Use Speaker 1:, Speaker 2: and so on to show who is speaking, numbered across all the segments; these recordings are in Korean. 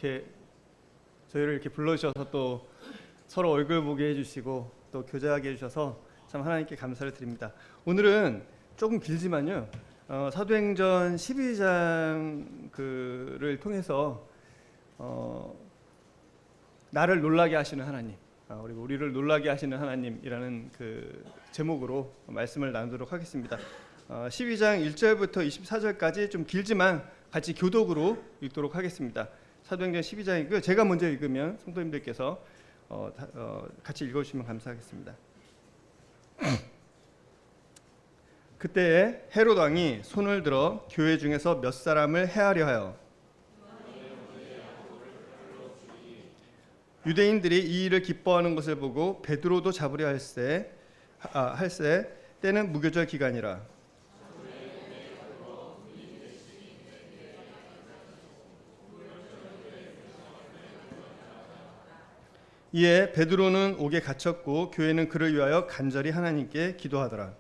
Speaker 1: 이렇게 저희를 이렇게 불러주셔서 또 서로 얼굴 보게 해주시고 또 교제하게 해주셔서 참 하나님께 감사를 드립니다. 오늘은 조금 길지만요. 사도행전 12장 그를 통해서 나를 놀라게 하시는 하나님, 그리고 우리를 놀라게 하시는 하나님이라는 그 제목으로 말씀을 나누도록 하겠습니다. 12장 1절부터 24절까지 좀 길지만 같이 교독으로 읽도록 하겠습니다. 사도행전 12장이고요. 제가 먼저 읽으면 성도님들께서 같이 읽어주시면 감사하겠습니다. 그때에 헤롯 왕이 손을 들어 교회 중에서 몇 사람을 해하려 하여 유대인들이 이 일을 기뻐하는 것을 보고 베드로도 잡으려 할세 때는 무교절 기간이라. 이에 베드로는 옥에 갇혔고 교회는 그를 위하여 간절히 하나님께 기도하더라.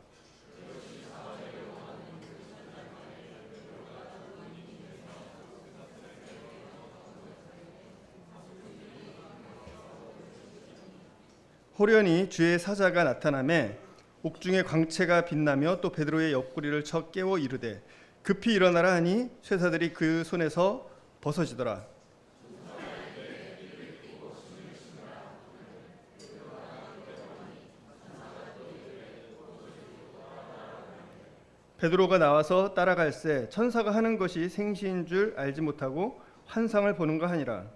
Speaker 1: 호련히 주의 사자가 나타나매 옥중에 광채가 빛나며 또 베드로의 옆구리를 쳐 깨워 이르되 급히 일어나라 하니 쇠사들이 그 손에서 벗어지더라. 베드로가 나와서 따라갈새 천사가 하는 것이 생시인 줄 알지 못하고 환상을 보는가 하니라.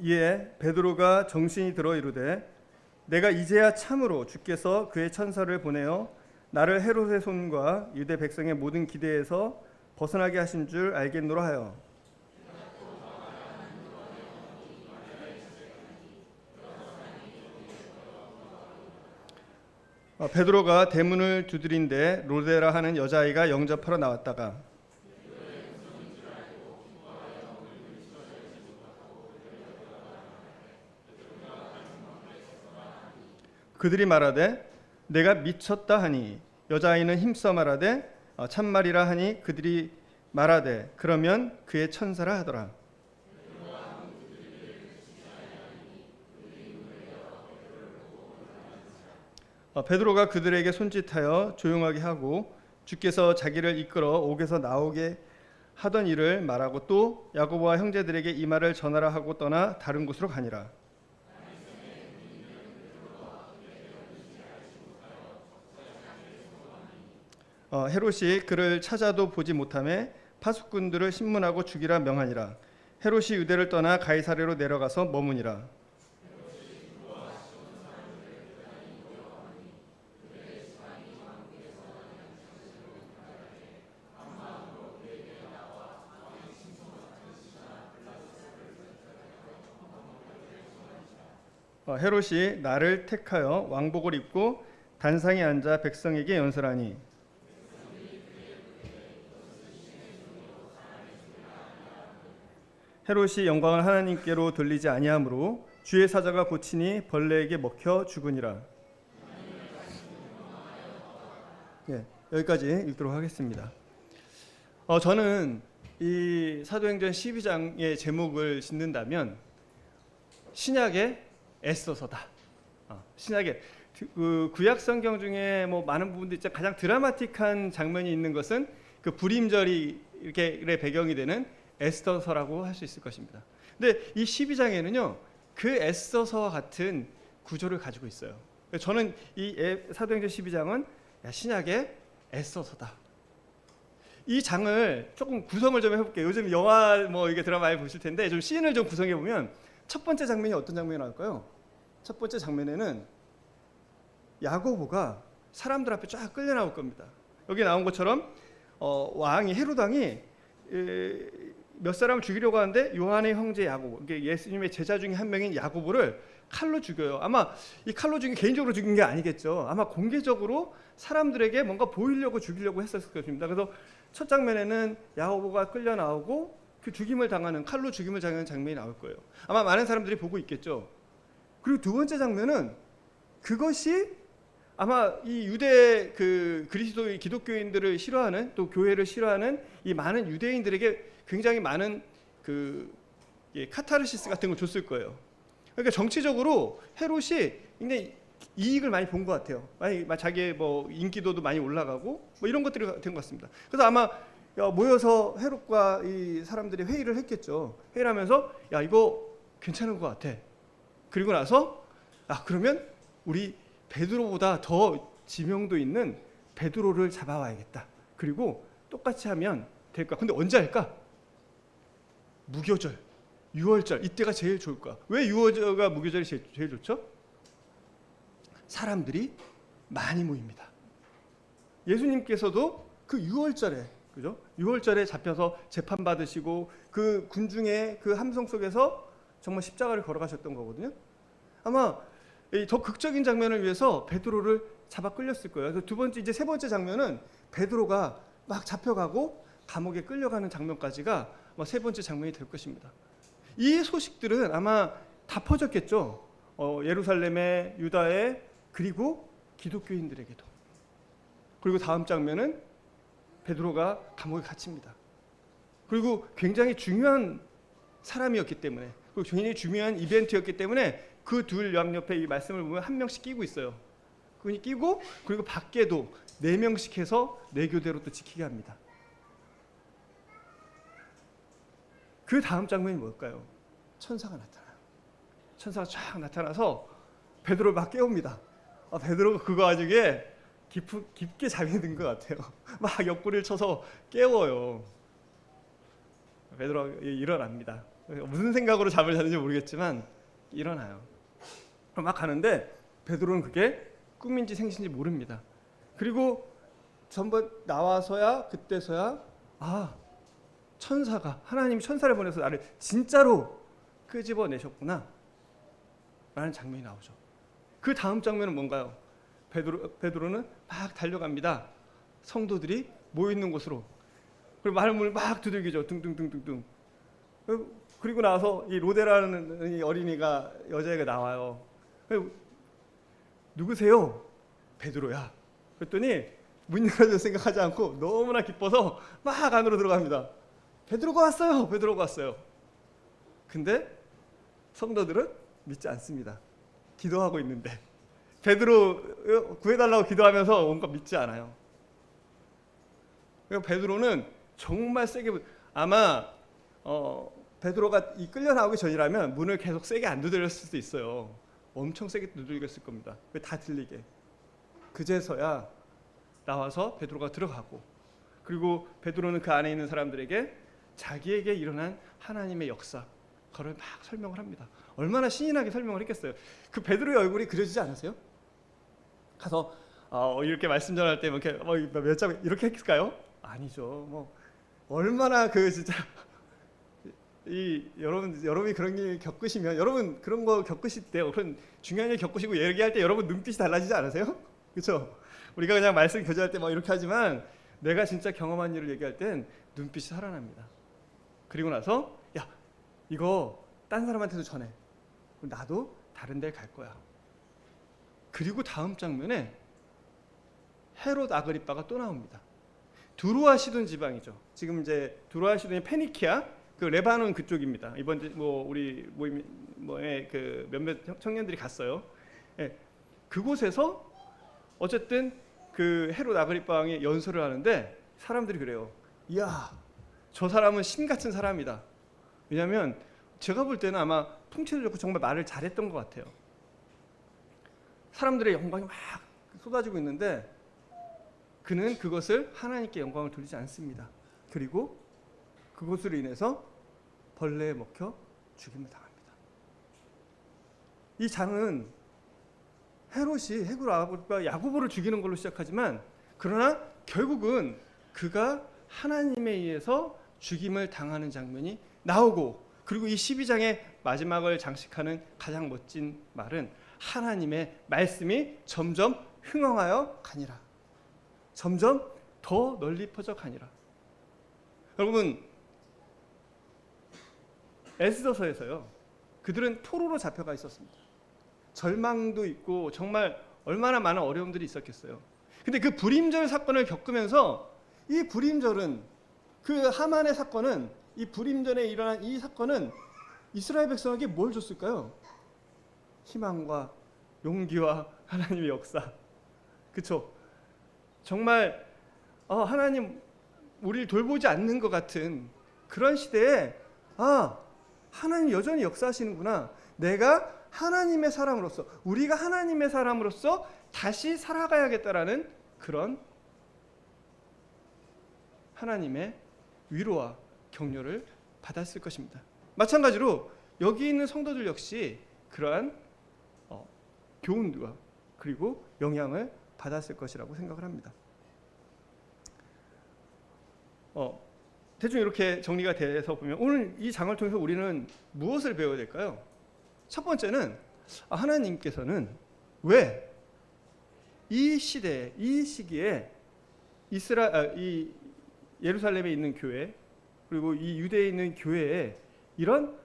Speaker 1: 이에 베드로가 정신이 들어 이르되 내가 이제야 참으로 주께서 그의 천사를 보내어 나를 헤롯의 손과 유대 백성의 모든 기대에서 벗어나게 하신 줄 알겠노라 하여 베드로가 대문을 두드린데 로데라 하는 여자아이가 영접하러 나왔다가 그들이 말하되 내가 미쳤다 하니 여자아이는 힘써 말하되 참말이라 하니 그들이 말하되 그러면 그의 천사라 하더라. 베드로가 그들에게 손짓하여 조용하게 하고 주께서 자기를 이끌어 옥에서 나오게 하던 일을 말하고 또 야고보와 형제들에게 이 말을 전하라 하고 떠나 다른 곳으로 가니라. 헤롯이 그를 찾아도 보지 못하매 파수꾼들을 신문하고 죽이라 명하니라. 헤롯이 유대를 떠나 가이사랴로 내려가서 머무니라. 헤롯이 나를 택하여 왕복을 입고 단상에 앉아 백성에게 연설하니 헤롯이 영광을 하나님께로 돌리지 아니하므로 주의 사자가 고치니 벌레에게 먹혀 죽으니라. 여기까지 읽도록 하겠습니다. 저는 이 사도행전 12장의 제목을 짓는다면 신약의 애써서다. 신약의 구약 성경 중에 뭐 많은 부분들 있죠. 가장 드라마틱한 장면이 있는 것은 그 불임절이 이렇게 배경이 되는 에스더서라고 할 수 있을 것입니다. 근데 이 12장에는요 그 에스더서와 같은 구조를 가지고 있어요. 저는 이 사도행전 12장은 신약의 에스더서다. 이 장을 조금 구성을 좀 해볼게요. 요즘 영화 뭐 이게 드라마 많이 보실 텐데 좀 씬을 좀 구성해 보면 첫 번째 장면이 어떤 장면이 나올까요? 첫 번째 장면에는 야고보가 사람들 앞에 쫙 끌려 나올 겁니다. 여기 나온 것처럼 왕이 헤롯 왕이 몇 사람을 죽이려고 하는데 요한의 형제 야고보, 예수님의 제자 중에 한 명인 야고보를 칼로 죽여요. 아마 이 칼로 죽인 개인적으로 죽인 게 아니겠죠. 아마 공개적으로 사람들에게 뭔가 보이려고 죽이려고 했었을 것입니다. 그래서 첫 장면에는 야고보가 끌려 나오고 그 죽임을 당하는 칼로 죽임을 당하는 장면이 나올 거예요. 아마 많은 사람들이 보고 있겠죠. 그리고 두 번째 장면은 그것이 아마 이 유대 그 그리스도의 기독교인들을 싫어하는, 또 교회를 싫어하는 이 많은 유대인들에게 굉장히 많은 그 카타르시스 같은 걸 줬을 거예요. 그러니까 정치적으로 헤롯이 굉장히 이익을 많이 본 것 같아요. 많이 자기의 뭐 인기도도 많이 올라가고 뭐 이런 것들이 된 것 같습니다. 그래서 아마 모여서 헤롯과 이 사람들이 회의를 했겠죠. 회의를 하면서 야, 이거 괜찮은 것 같아. 그리고 나서 그러면 우리 베드로보다 더 지명도 있는 베드로를 잡아와야겠다. 그리고 똑같이 하면 될까? 근데 언제 할까? 무교절, 유월절, 이때가 제일 좋을 거야. 왜 유월절과 무교절이 제일 좋죠? 사람들이 많이 모입니다. 예수님께서도 그 유월절에, 그죠? 유월절에 잡혀서 재판 받으시고 그 군중의 그 함성 속에서 정말 십자가를 걸어가셨던 거거든요. 아마 더 극적인 장면을 위해서 베드로를 잡아 끌렸을 거예요. 그래서 두 번째, 이제 세 번째 장면은 베드로가 막 잡혀가고 감옥에 끌려가는 장면까지가 세 번째 장면이 될 것입니다. 이 소식들은 아마 다 퍼졌겠죠. 예루살렘에, 유다에, 그리고 기독교인들에게도. 그리고 다음 장면은 베드로가 감옥에 갇힙니다. 그리고 굉장히 중요한 사람이었기 때문에, 그리고 굉장히 중요한 이벤트였기 때문에 그 둘 옆에 이 말씀을 보면 한 명씩 끼고 있어요. 그분이 끼고, 그리고 밖에도 4명씩 해서 내교대로 또 지키게 합니다. 그 다음 장면이 뭘까요? 천사가 나타나요. 천사가 쫙 나타나서 베드로를 막 깨웁니다. 베드로가 그거 아직에 깊게 잠이 든 것 같아요. 막 옆구리를 쳐서 깨워요. 베드로가 일어납니다. 무슨 생각으로 잠을 자는지 모르겠지만 일어나요. 막 가는데 베드로는 그게 꿈인지 생신지 모릅니다. 그리고 전부 나와서야, 그때서야 천사가, 하나님이 천사를 보내서 나를 진짜로 끄집어내셨구나 라는 장면이 나오죠. 그 다음 장면은 뭔가요? 베드로는 막 달려갑니다. 성도들이 모여있는 곳으로. 그리고 마을문을 막 두들기죠. 둥둥둥둥둥. 그리고 나서 이 로데라는 이 어린이가, 여자애가 나와요. 누구세요? 베드로야. 그랬더니 문 열어줄 생각하지 않고 너무나 기뻐서 막 안으로 들어갑니다. 베드로가 왔어요. 베드로가 왔어요. 근데 성도들은 믿지 않습니다. 기도하고 있는데 베드로 구해달라고 기도하면서 온것 믿지 않아요. 베드로는 정말 세게, 아마 베드로가 끌려 나오기 전이라면 문을 계속 세게 안 두드렸을 수도 있어요. 엄청 세게 두들겼을 겁니다. 다 들리게. 그제서야 나와서 베드로가 들어가고, 그리고 베드로는 그 안에 있는 사람들에게 자기에게 일어난 하나님의 역사, 그걸 막 설명을 합니다. 얼마나 신인하게 설명을 했겠어요. 그 베드로의 얼굴이 그려지지 않으세요? 가서 이렇게 말씀 전할 때 이렇게 몇 장 이렇게 했을까요? 아니죠. 얼마나 진짜 여러분이 그런 일 겪으시면, 여러분 그런 거 겪으실 때, 그런 중요한 일 겪으시고 얘기할 때 여러분 눈빛이 달라지지 않으세요? 그렇죠? 우리가 그냥 말씀 교제할 때 이렇게 하지만 내가 진짜 경험한 일을 얘기할 땐 눈빛이 살아납니다. 그리고 나서 야, 이거 딴 사람한테도 전해. 나도 다른 데 갈 거야. 그리고 다음 장면에 헤롯 아그리빠가 또 나옵니다. 두루아 시돈 지방이죠. 지금 이제 두루아 시돈이 페니키아, 그 레바논 그쪽입니다. 이번 우리 모임에 그 몇몇 청년들이 갔어요. 예, 그곳에서 어쨌든 그 헤롯 아그리빠 왕이 연설을 하는데 사람들이 그래요. 이야, 저 사람은 신 같은 사람이다. 왜냐하면 제가 볼 때는 아마 통치도 좋고 정말 말을 잘했던 것 같아요. 사람들의 영광이 막 쏟아지고 있는데 그는 그것을 하나님께 영광을 돌리지 않습니다. 그리고 그것으로 인해서 벌레에 먹혀 죽임을 당합니다. 이 장은 헤롯이 야고보를 죽이는 걸로 시작하지만, 그러나 결국은 그가 하나님에 의해서 죽임을 당하는 장면이 나오고, 그리고 이 12장의 마지막을 장식하는 가장 멋진 말은 하나님의 말씀이 점점 흥황하여 가니라. 점점 더 널리 퍼져 가니라. 여러분, 에스더서에서요, 그들은 포로로 잡혀가 있었습니다. 절망도 있고 정말 얼마나 많은 어려움들이 있었겠어요. 근데 그 불임절 사건을 겪으면서 이 불임절은, 그 하만의 사건은, 이 불임절에 일어난 이 사건은 이스라엘 백성에게 뭘 줬을까요? 희망과 용기와 하나님의 역사. 그렇죠? 정말 하나님 우리를 돌보지 않는 것 같은 그런 시대에 하나님 여전히 역사하시는구나. 내가 하나님의 사람으로서, 우리가 하나님의 사람으로서 다시 살아가야겠다라는 그런 하나님의 위로와 격려를 받았을 것입니다. 마찬가지로 여기 있는 성도들 역시 그러한 교훈과 그리고 영향을 받았을 것이라고 생각을 합니다. 대충 이렇게 정리가 돼서 보면 오늘 이 장을 통해서 우리는 무엇을 배워야 될까요? 첫 번째는 하나님께서는 왜 이 시대에, 이 시기에 이 예루살렘에 있는 교회, 그리고 이 유대에 있는 교회에 이런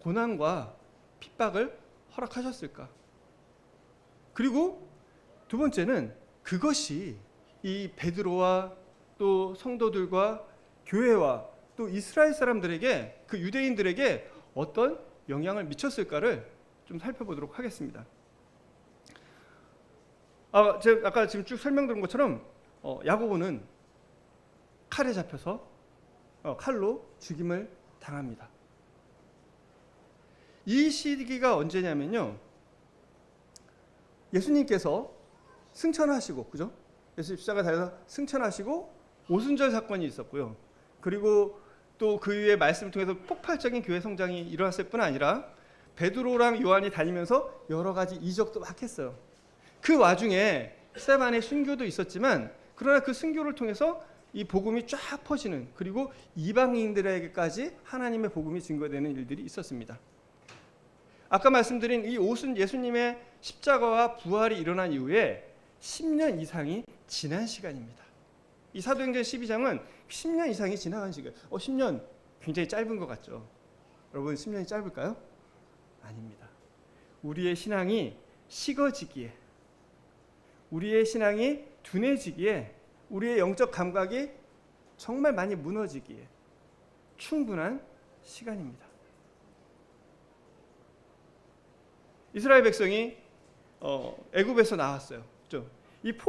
Speaker 1: 고난과 핍박을 허락하셨을까? 그리고 두 번째는 그것이 이 베드로와 또 성도들과 교회와 또 이스라엘 사람들에게, 그 유대인들에게 어떤 영향을 미쳤을까를 좀 살펴보도록 하겠습니다. 제가 아까 지금 쭉 설명드린 것처럼 야고보는 칼에 잡혀서 칼로 죽임을 당합니다. 이 시기가 언제냐면요, 예수님께서 승천하시고, 그죠? 예수 십자가 달려서 승천하시고 오순절 사건이 있었고요. 그리고 또 그 이후에 말씀을 통해서 폭발적인 교회 성장이 일어났을 뿐 아니라 베드로랑 요한이 다니면서 여러 가지 이적도 막 했어요. 그 와중에 스데반의 순교도 있었지만, 그러나 그 순교를 통해서 이 복음이 쫙 퍼지는, 그리고 이방인들에게까지 하나님의 복음이 증거되는 일들이 있었습니다. 아까 말씀드린 이 예수님의 십자가와 부활이 일어난 이후에 10년 이상이 지난 시간입니다. 이 사도행전 12장은 10년 이상이 지나간 시간. 10년 굉장히 짧은 것 같죠? 여러분, 10년이 짧을까요? 아닙니다. 우리의 신앙이 식어지기에, 우리의 신앙이 둔해지기에, 우리의 영적 감각이 정말 많이 무너지기에 충분한 시간입니다. 이스라엘 백성이 애굽에서 나왔어요. 그렇죠?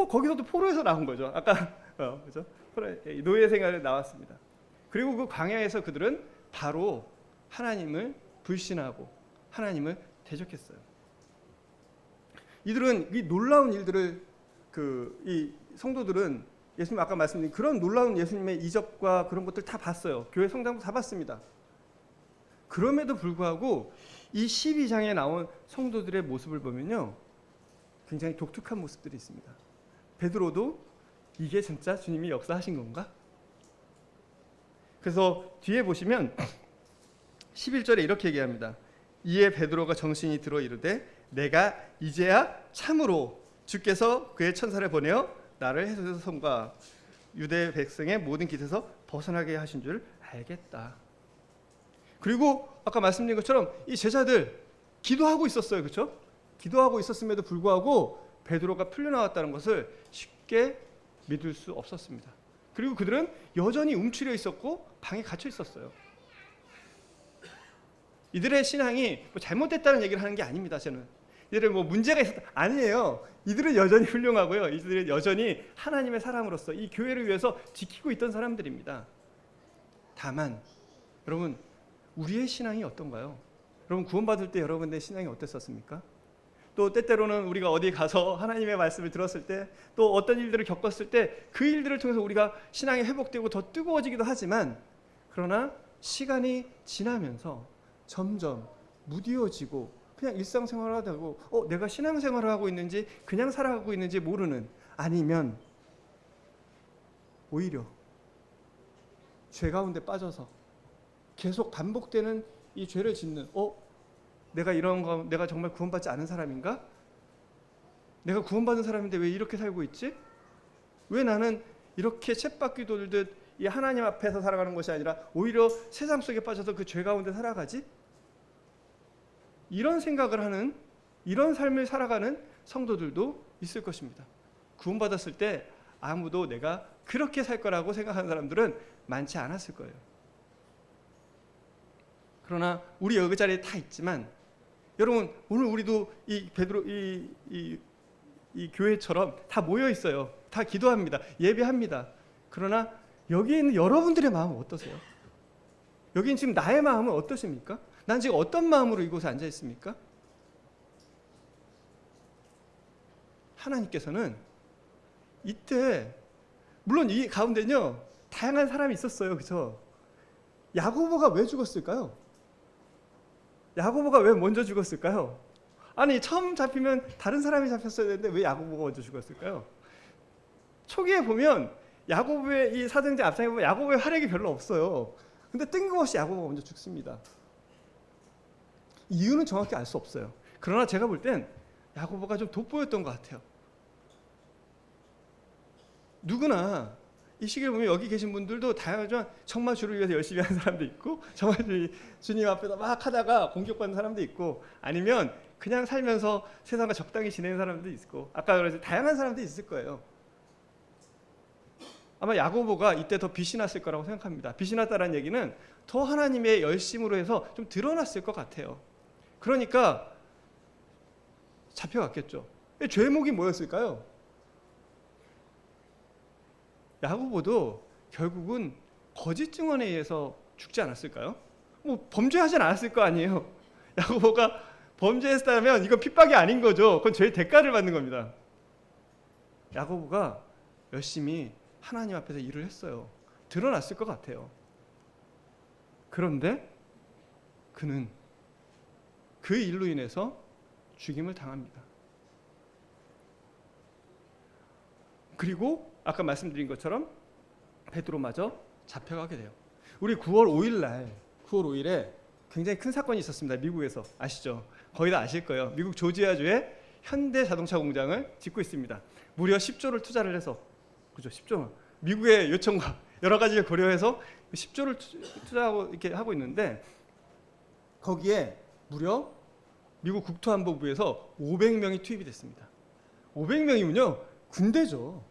Speaker 1: 거기서도 포로에서 나온 거죠. 아까 그렇죠? 노예 생활에 나왔습니다. 그리고 그 광야에서 그들은 바로 하나님을 불신하고 하나님을 대적했어요. 이들은 이 놀라운 일들을, 이 성도들은 예수님 아까 말씀드린 그런 놀라운 예수님의 이적과 그런 것들 다 봤어요. 교회 성장도 다 봤습니다. 그럼에도 불구하고 이 12장에 나온 성도들의 모습을 보면요, 굉장히 독특한 모습들이 있습니다. 베드로도 이게 진짜 주님이 역사하신 건가? 그래서 뒤에 보시면 11절에 이렇게 얘기합니다. 이에 베드로가 정신이 들어 이르되 내가 이제야 참으로 주께서 그의 천사를 보내어 나를 헤롯의 손과 유대 백성의 모든 깃에서 벗어나게 하신 줄 알겠다. 그리고 아까 말씀드린 것처럼 이 제자들 기도하고 있었어요. 그렇죠? 기도하고 있었음에도 불구하고 베드로가 풀려나왔다는 것을 쉽게 믿을 수 없었습니다. 그리고 그들은 여전히 움츠려 있었고 방에 갇혀 있었어요. 이들의 신앙이 잘못됐다는 얘기를 하는 게 아닙니다. 저는 이들은 문제가 있었다 아니에요. 이들은 여전히 훌륭하고요. 이들은 여전히 하나님의 사람으로서 이 교회를 위해서 지키고 있던 사람들입니다. 다만 여러분, 우리의 신앙이 어떤가요? 여러분, 구원받을 때 여러분의 신앙이 어땠었습니까? 또 때때로는 우리가 어디 가서 하나님의 말씀을 들었을 때, 또 어떤 일들을 겪었을 때 그 일들을 통해서 우리가 신앙이 회복되고 더 뜨거워지기도 하지만, 그러나 시간이 지나면서 점점 무뎌지고 그냥 일상생활을 하다고 내가 신앙생활을 하고 있는지 그냥 살아가고 있는지 모르는, 아니면 오히려 죄 가운데 빠져서 계속 반복되는 이 죄를 짓는, 내가 정말 구원받지 않은 사람인가? 내가 구원받은 사람인데 왜 이렇게 살고 있지? 왜 나는 이렇게 쳇바퀴 돌듯 이 하나님 앞에서 살아가는 것이 아니라 오히려 세상 속에 빠져서 그 죄 가운데 살아가지? 이런 생각을 하는 이런 삶을 살아가는 성도들도 있을 것입니다. 구원받았을 때 아무도 내가 그렇게 살 거라고 생각하는 사람들은 많지 않았을 거예요. 그러나 우리 여기 자리에 다 있지만 여러분, 오늘 우리도 이 베드로 이 교회처럼 다 모여 있어요. 다 기도합니다. 예배합니다. 그러나 여기 있는 여러분들의 마음은 어떠세요? 여긴 지금 나의 마음은 어떠십니까? 난 지금 어떤 마음으로 이곳에 앉아 있습니까? 하나님께서는 이때 물론 이 가운데는요 다양한 사람이 있었어요. 그렇죠? 야고보가 왜 죽었을까요? 야고보가 왜 먼저 죽었을까요? 아니 처음 잡히면 다른 사람이 잡혔어야 되는데 왜 야고보가 먼저 죽었을까요? 초기에 보면 야고보의 이 사도행전 앞장에 보면 야고보의 활약이 별로 없어요. 근데 뜬금없이 야고보가 먼저 죽습니다. 이유는 정확히 알 수 없어요. 그러나 제가 볼 땐 야고보가 좀 돋보였던 것 같아요. 누구나 이 시기를 보면 여기 계신 분들도 다양하지만 정말 주를 위해서 열심히 하는 사람도 있고 정말 주님 앞에서 막 하다가 공격받는 사람도 있고 아니면 그냥 살면서 세상과 적당히 지내는 사람도 있고 아까 그래서 다양한 사람들이 있을 거예요. 아마 야고보가 이때 더 빛이 났을 거라고 생각합니다. 빛이 났다는 얘기는 더 하나님의 열심으로 해서 좀 드러났을 것 같아요. 그러니까 잡혀갔겠죠. 죄목이 뭐였을까요? 야고보도 결국은 거짓 증언에 의해서 죽지 않았을까요? 뭐 범죄하진 않았을 거 아니에요. 야고보가 범죄했다면 이건 핍박이 아닌 거죠. 그건 죄의 대가를 받는 겁니다. 야고보가 열심히 하나님 앞에서 일을 했어요. 드러났을 것 같아요. 그런데 그는 그 일로 인해서 죽임을 당합니다. 그리고 아까 말씀드린 것처럼 베드로마저 잡혀가게 돼요. 우리 9월 5일에 굉장히 큰 사건이 있었습니다. 미국에서 아시죠? 거의 다 아실 거예요. 미국 조지아주에 현대 자동차 공장을 짓고 있습니다. 무려 10조를 투자를 해서 그죠? 10조. 미국의 요청과 여러 가지를 고려해서 10조를 투자하고 이렇게 하고 있는데 거기에 무려 미국 국토안보부에서 500명이 투입이 됐습니다. 500명이면요 군대죠.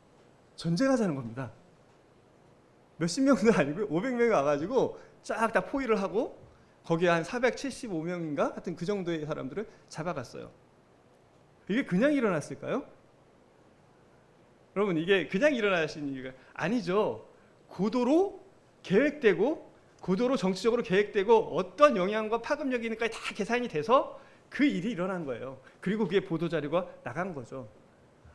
Speaker 1: 전쟁하자는 겁니다. 몇십 명도 아니고요. 500명이 와가지고 쫙 다 포위를 하고 거기에 한 475명인가? 하여튼 그 정도의 사람들을 잡아갔어요. 이게 그냥 일어났을까요? 여러분 이게 그냥 일어나신 이유가 아니죠. 고도로 계획되고 고도로 정치적으로 계획되고 어떤 영향과 파급력이 있는지까지 다 계산이 돼서 그 일이 일어난 거예요. 그리고 그게 보도자료가 나간 거죠.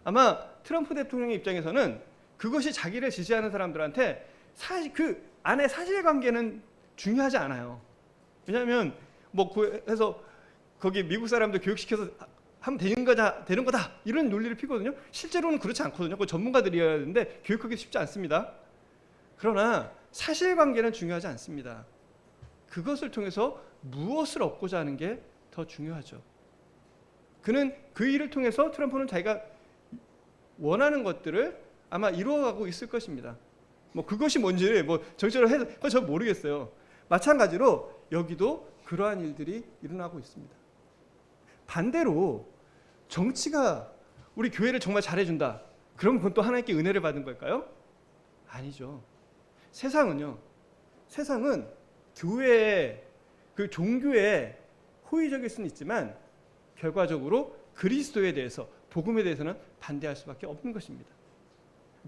Speaker 1: 아마 트럼프 대통령의 입장에서는 그것이 자기를 지지하는 사람들한테 사실 그 안에 사실관계는 중요하지 않아요. 왜냐하면 뭐 해서 거기 미국 사람들 교육시켜서 하면 되는 거다 이런 논리를 피거든요. 실제로는 그렇지 않거든요. 그 전문가들이어야 되는데 교육하기 쉽지 않습니다. 그러나 사실관계는 중요하지 않습니다. 그것을 통해서 무엇을 얻고자 하는 게 더 중요하죠. 그는 그 일을 통해서 트럼프는 자기가 원하는 것들을 아마 이루어가고 있을 것입니다. 뭐 그것이 뭔지 뭐 정치적으로 해서 그건 전 모르겠어요. 마찬가지로 여기도 그러한 일들이 일어나고 있습니다. 반대로 정치가 우리 교회를 정말 잘해준다. 그럼 그건 또 하나님께 은혜를 받은 걸까요? 아니죠. 세상은 교회의 그 종교에 호의적일 수는 있지만 결과적으로 그리스도에 대해서 복음에 대해서는 반대할 수밖에 없는 것입니다.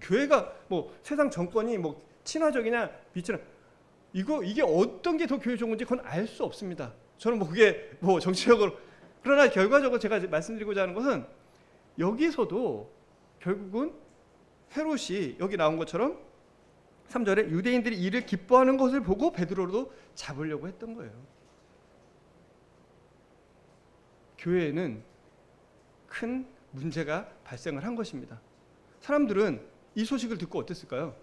Speaker 1: 교회가 뭐 세상 정권이 뭐 친화적이냐 비친화 이게 어떤 게 더 교회 좋은 건지 그건 알 수 없습니다. 저는 뭐 그게 뭐 정치적으로 그러나 결과적으로 제가 말씀드리고자 하는 것은 여기서도 결국은 헤롯이 여기 나온 것처럼 3절에 유대인들이 이를 기뻐하는 것을 보고 베드로도 잡으려고 했던 거예요. 교회에는 큰 문제가 발생을 한 것입니다. 사람들은 이 소식을 듣고 어땠을까요?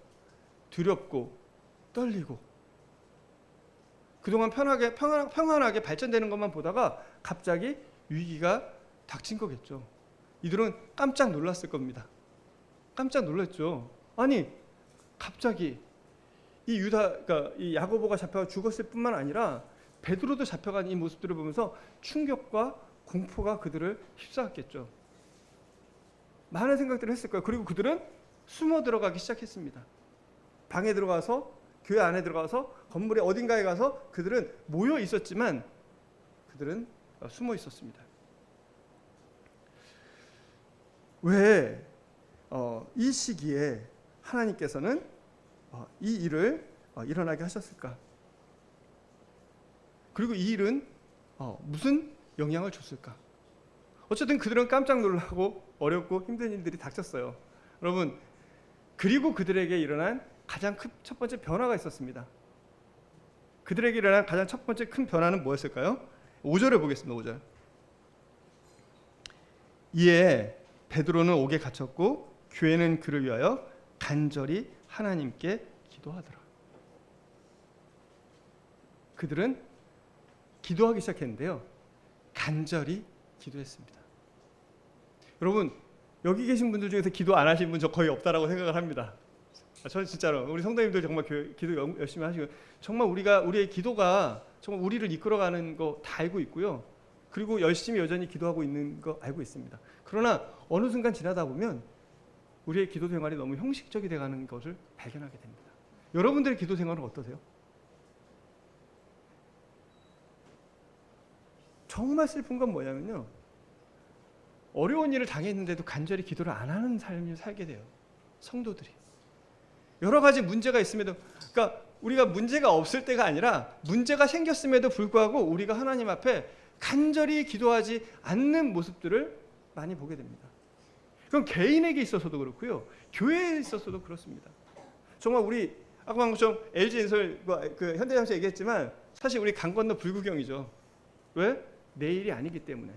Speaker 1: 두렵고 떨리고 그동안 평안하게 발전되는 것만 보다가 갑자기 위기가 닥친 거겠죠. 이들은 깜짝 놀랐을 겁니다. 깜짝 놀랐죠. 아니 갑자기 그러니까 이 야고보가 잡혀가 죽었을 뿐만 아니라 베드로도 잡혀간 이 모습들을 보면서 충격과 공포가 그들을 휩싸았겠죠. 많은 생각들을 했을 거예요. 그리고 그들은 숨어 들어가기 시작했습니다. 방에 들어가서, 교회 안에 들어가서, 건물의 어딘가에 가서 그들은 모여 있었지만 그들은 숨어 있었습니다. 왜 이 시기에 하나님께서는 이 일을 일어나게 하셨을까? 그리고 이 일은 무슨 영향을 줬을까? 어쨌든 그들은 깜짝 놀라고 어렵고 힘든 일들이 닥쳤어요. 여러분, 그리고 그들에게 일어난 가장 큰 첫 번째 변화가 있었습니다. 그들에게 일어난 가장 첫 번째 큰 변화는 뭐였을까요? 5절을 보겠습니다. 5절. 이에 베드로는 옥에 갇혔고 교회는 그를 위하여 간절히 하나님께 기도하더라. 그들은 기도하기 시작했는데요. 간절히 기도했습니다. 여러분, 여기 계신 분들 중에서 기도 안 하신 분 저 거의 없다라고 생각을 합니다. 저는 진짜로 우리 성도님들 정말 기도 열심히 하시고, 정말 우리의 기도가 정말 우리를 이끌어가는 거 다 알고 있고요. 그리고 열심히 여전히 기도하고 있는 거 알고 있습니다. 그러나 어느 순간 지나다 보면 우리의 기도 생활이 너무 형식적이 돼가는 것을 발견하게 됩니다. 여러분들의 기도 생활은 어떠세요? 정말 슬픈 건 뭐냐면요, 어려운 일을 당했는데도 간절히 기도를 안 하는 삶을 살게 돼요. 성도들이 여러 가지 문제가 있음에도, 그러니까 우리가 문제가 없을 때가 아니라 문제가 생겼음에도 불구하고 우리가 하나님 앞에 간절히 기도하지 않는 모습들을 많이 보게 됩니다. 그건 개인에게 있어서도 그렇고요, 교회에 있어서도 그렇습니다. 정말 우리 아까 한 것처럼 LG엔솔과 그 현대자동차 얘기했지만 사실 우리 강 건너 불구경이죠. 왜? 내일이 아니기 때문에.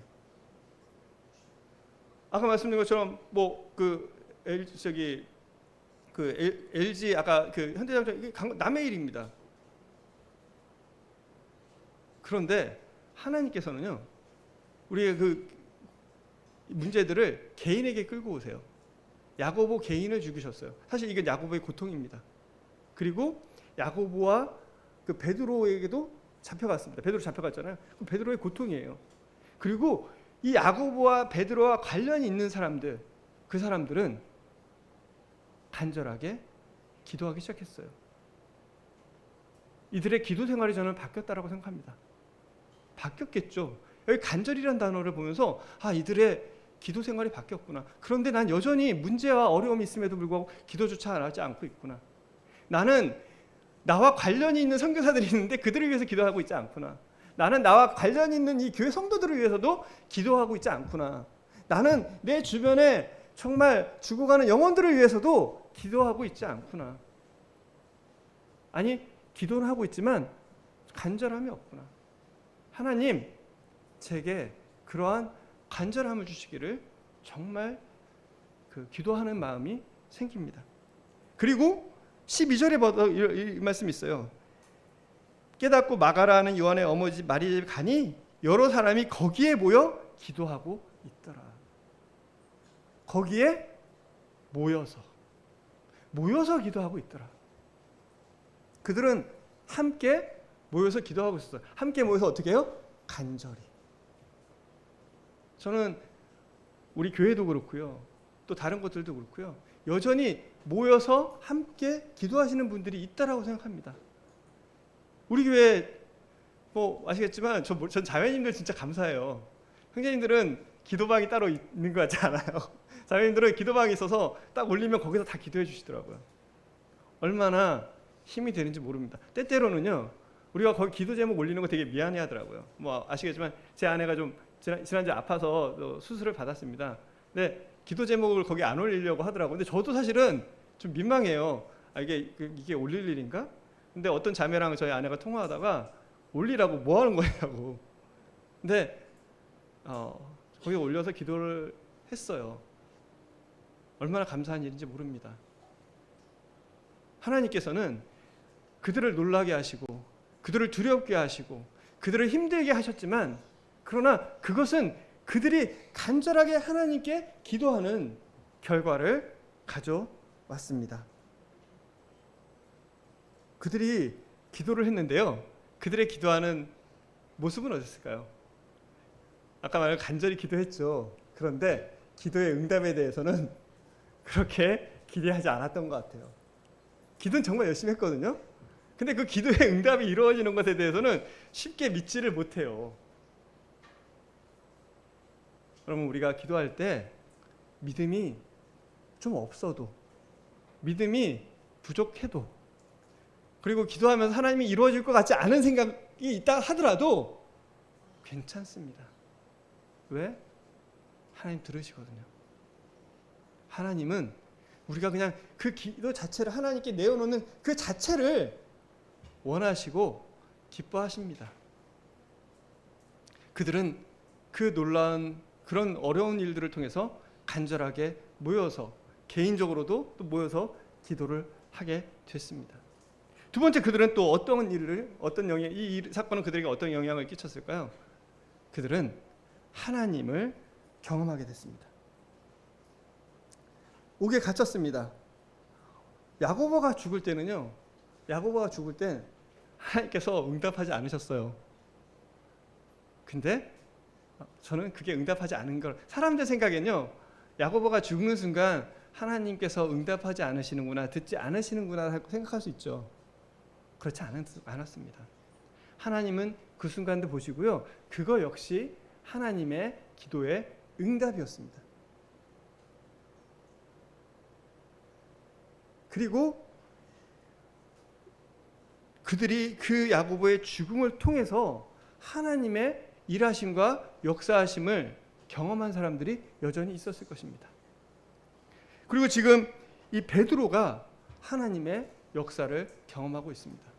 Speaker 1: 아까 말씀드린 것처럼 LG 아까 그 현대자동차 이게 남의 일입니다. 그런데 하나님께서는요, 우리의 그 문제들을 개인에게 끌고 오세요. 야고보 개인을 죽이셨어요. 사실 이건 야고보의 고통입니다. 그리고 야고보와 그 베드로에게도 잡혀갔습니다. 베드로 잡혀갔잖아요. 그럼 베드로의 고통이에요. 그리고 이 야고보와 베드로와 관련이 있는 사람들, 그 사람들은 간절하게 기도하기 시작했어요. 이들의 기도 생활이 저는 바뀌었다라고 생각합니다. 바뀌었겠죠. 여기 간절이라는 단어를 보면서 이들의 기도 생활이 바뀌었구나. 그런데 난 여전히 문제와 어려움이 있음에도 불구하고 기도조차 하지 않고 있구나. 나는 나와 관련이 있는 선교사들이 있는데 그들을 위해서 기도하고 있지 않구나. 나는 나와 관련 있는 이 교회 성도들을 위해서도 기도하고 있지 않구나. 나는 내 주변에 정말 죽어가는 영혼들을 위해서도 기도하고 있지 않구나. 아니, 기도는 하고 있지만 간절함이 없구나. 하나님, 제게 그러한 간절함을 주시기를 정말 기도하는 마음이 생깁니다. 그리고 12절에 이 말씀이 있어요. 깨닫고 마가라는 요한의 어머니 마리아 집에 가니 여러 사람이 거기에 모여 기도하고 있더라. 거기에 모여서 기도하고 있더라. 그들은 함께 모여서 기도하고 있었어요. 함께 모여서 어떻게 해요? 간절히. 저는 우리 교회도 그렇고요, 또 다른 것들도 그렇고요, 여전히 모여서 함께 기도하시는 분들이 있다라고 생각합니다. 우리 교회 아시겠지만 전 자매님들 진짜 감사해요. 형제님들은 기도방이 따로 있는 것 같지 않아요. 자매님들은 기도방이 있어서 딱 올리면 거기서 다 기도해 주시더라고요. 얼마나 힘이 되는지 모릅니다. 때때로는요, 우리가 거기 기도 제목 올리는 거 되게 미안해 하더라고요. 아시겠지만 제 아내가 좀 지난주에 아파서 수술을 받았습니다. 근데 기도 제목을 거기 안 올리려고 하더라고요. 근데 저도 사실은 좀 민망해요. 이게 올릴 일인가? 근데 어떤 자매랑 저희 아내가 통화하다가 올리라고 뭐 하는 거냐고. 근데 거기 올려서 기도를 했어요. 얼마나 감사한 일인지 모릅니다. 하나님께서는 그들을 놀라게 하시고 그들을 두렵게 하시고 그들을 힘들게 하셨지만, 그러나 그것은 그들이 간절하게 하나님께 기도하는 결과를 가져왔습니다. 그들이 기도를 했는데요, 그들의 기도하는 모습은 어땠을까요? 아까 말한 간절히 기도했죠. 그런데 기도의 응답에 대해서는 그렇게 기대하지 않았던 것 같아요. 기도는 정말 열심히 했거든요. 근데 그 기도의 응답이 이루어지는 것에 대해서는 쉽게 믿지를 못해요. 그러면 우리가 기도할 때 믿음이 좀 없어도, 믿음이 부족해도, 그리고 기도하면서 하나님이 이루어질 것 같지 않은 생각이 있다 하더라도 괜찮습니다. 왜? 하나님 들으시거든요. 하나님은 우리가 그냥 그 기도 자체를 하나님께 내어놓는 그 자체를 원하시고 기뻐하십니다. 그들은 그 놀라운 그런 어려운 일들을 통해서 간절하게 모여서 개인적으로도 또 모여서 기도를 하게 됐습니다. 두 번째, 그들은 또 이 사건은 그들에게 어떤 영향을 끼쳤을까요? 그들은 하나님을 경험하게 됐습니다. 옥에 갇혔습니다. 야고보가 죽을 땐 하나님께서 응답하지 않으셨어요. 근데 저는 그게 응답하지 않은 걸, 사람들 생각엔요, 야고보가 죽는 순간 하나님께서 응답하지 않으시는구나, 듣지 않으시는구나 하고 생각할 수 있죠. 그렇지 않았습니다. 하나님은 그 순간도 보시고요, 그거 역시 하나님의 기도의 응답이었습니다. 그리고 그들이 그 야고보의 죽음을 통해서 하나님의 일하심과 역사하심을 경험한 사람들이 여전히 있었을 것입니다. 그리고 지금 이 베드로가 하나님의 역사를 경험하고 있습니다.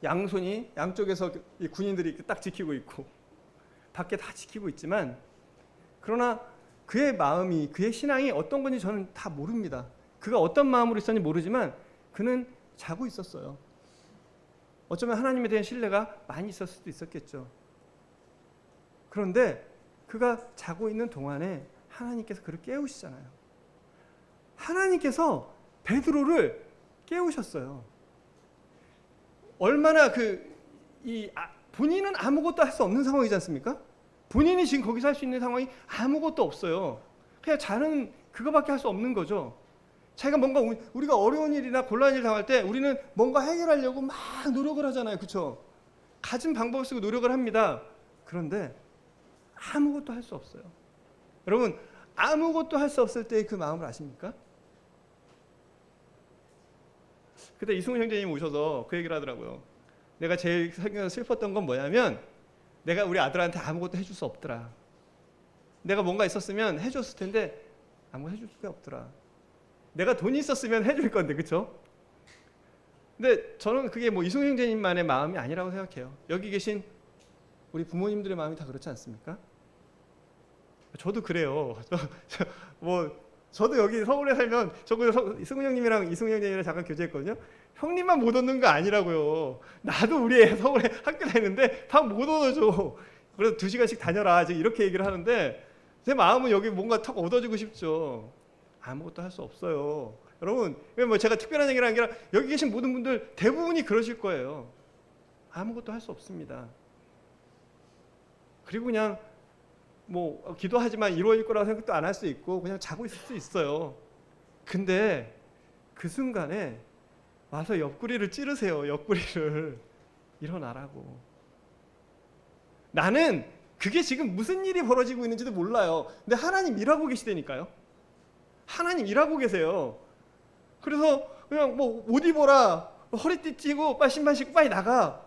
Speaker 1: 양손이 양쪽에서 이 군인들이 딱 지키고 있고 밖에 다 지키고 있지만, 그러나 그의 마음이, 그의 신앙이 어떤 건지 저는 다 모릅니다. 그가 어떤 마음으로 있었는지 모르지만 그는 자고 있었어요. 어쩌면 하나님에 대한 신뢰가 많이 있었을 수도 있었겠죠. 그런데 그가 자고 있는 동안에 하나님께서 그를 깨우시잖아요. 하나님께서 베드로를 깨우셨어요. 얼마나 본인은 아무것도 할 수 없는 상황이지 않습니까? 본인이 지금 거기서 할 수 있는 상황이 아무것도 없어요. 그냥 자는 그거밖에 할 수 없는 거죠. 자기가 뭔가, 우리가 어려운 일이나 곤란한 일 당할 때 우리는 뭔가 해결하려고 막 노력을 하잖아요. 그렇죠? 가진 방법을 쓰고 노력을 합니다. 그런데 아무것도 할 수 없어요. 여러분, 아무것도 할 수 없을 때의 그 마음을 아십니까? 그때 이승훈 형제님 오셔서 그 얘기를 하더라고요. 내가 제일 슬펐던 건 뭐냐면, 내가 우리 아들한테 아무것도 해줄 수 없더라. 내가 뭔가 있었으면 해줬을 텐데 아무것도 해줄 수가 없더라. 내가 돈이 있었으면 해줄 건데, 그렇죠? 근데 저는 그게 뭐 이승훈 형제님만의 마음이 아니라고 생각해요. 여기 계신 우리 부모님들의 마음이 다 그렇지 않습니까? 저도 그래요. 저도 여기 서울에 살면, 승훈 형님이랑 이승훈 형님이랑 잠깐 교제했거든요. 형님만 못 얻는 거 아니라고요. 나도 우리 애 서울에 학교 다니는데 다 못 얻어줘. 그래서 2시간씩 다녀라, 지금 이렇게 얘기를 하는데 제 마음은 여기 뭔가 탁 얻어주고 싶죠. 아무것도 할 수 없어요. 여러분, 뭐 제가 특별한 얘기를 하는 게 아니라 여기 계신 모든 분들 대부분이 그러실 거예요. 아무것도 할 수 없습니다. 그리고 그냥 뭐 기도하지만 이루어질 거라고 생각도 안 할 수 있고 그냥 자고 있을 수 있어요. 근데 그 순간에 와서 옆구리를 찌르세요. 옆구리를. 일어나라고. 나는 그게 지금 무슨 일이 벌어지고 있는지도 몰라요. 근데 하나님 일하고 계시다니까요. 하나님 일하고 계세요. 그래서 그냥 뭐 옷 입어라, 허리띠 찌고 빨리 신발 신고 빨리 나가.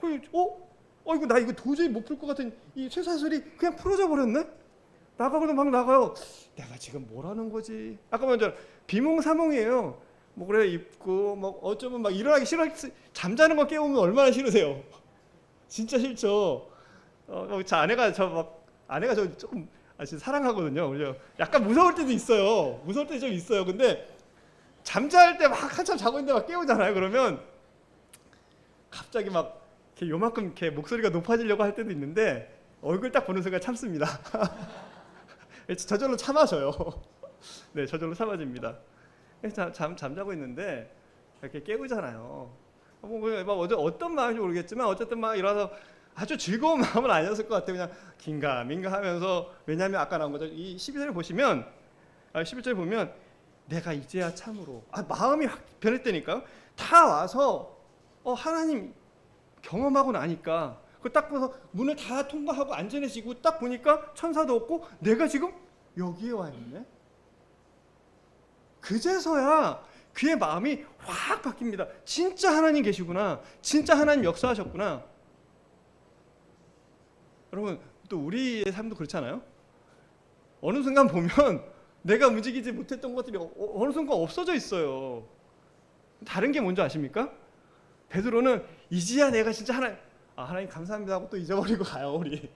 Speaker 1: 이거 나 이거 도저히 못 풀 것 같은 이 쇠사슬이 그냥 풀어져 버렸네? 나가고도 막 나가요. 내가 지금 뭘 하는 거지? 아까 먼저 비몽사몽이에요. 뭐 그래 입고 뭐 어쩌면 막 일어나기 싫어. 잠자는 거 깨우면 얼마나 싫으세요? 진짜 싫죠. 저 아내가 저 조금 진짜 사랑하거든요. 그죠? 약간 무서울 때도 있어요. 무서울 때 좀 있어요. 근데 잠잘 때 막 한참 자고 있는데 막 깨우잖아요. 그러면 갑자기 막 이렇게 요만큼 이렇게 목소리가 높아지려고 할 때도 있는데 얼굴 딱 보는 순간 참습니다. 저절로 참아져요. 네, 저절로 참아집니다. 잠자고 있는데 이렇게 깨우잖아요. 뭐 어떤 마음인지 모르겠지만 어쨌든 막 일어나서 아주 즐거운 마음은 아니었을 것 같아요. 그냥 긴가민가 하면서, 왜냐하면 아까 나온 거죠. 이 12절을 보시면, 11절 보면 내가 이제야 참으로, 마음이 확 변했다니까요. 다 와서 하나님 경험하고 나니까, 그 딱 보서 문을 다 통과하고 안전해지고 딱 보니까 천사도 없고 내가 지금 여기에 와 있네. 그제서야 그의 마음이 확 바뀝니다. 진짜 하나님 계시구나. 진짜 하나님 역사하셨구나. 여러분, 또 우리의 삶도 그렇잖아요. 어느 순간 보면 내가 움직이지 못했던 것들이 어느 순간 없어져 있어요. 다른 게 뭔지 아십니까? 베드로는 이제야 내가 진짜 하나님 감사합니다 하고 또 잊어버리고 가요, 우리.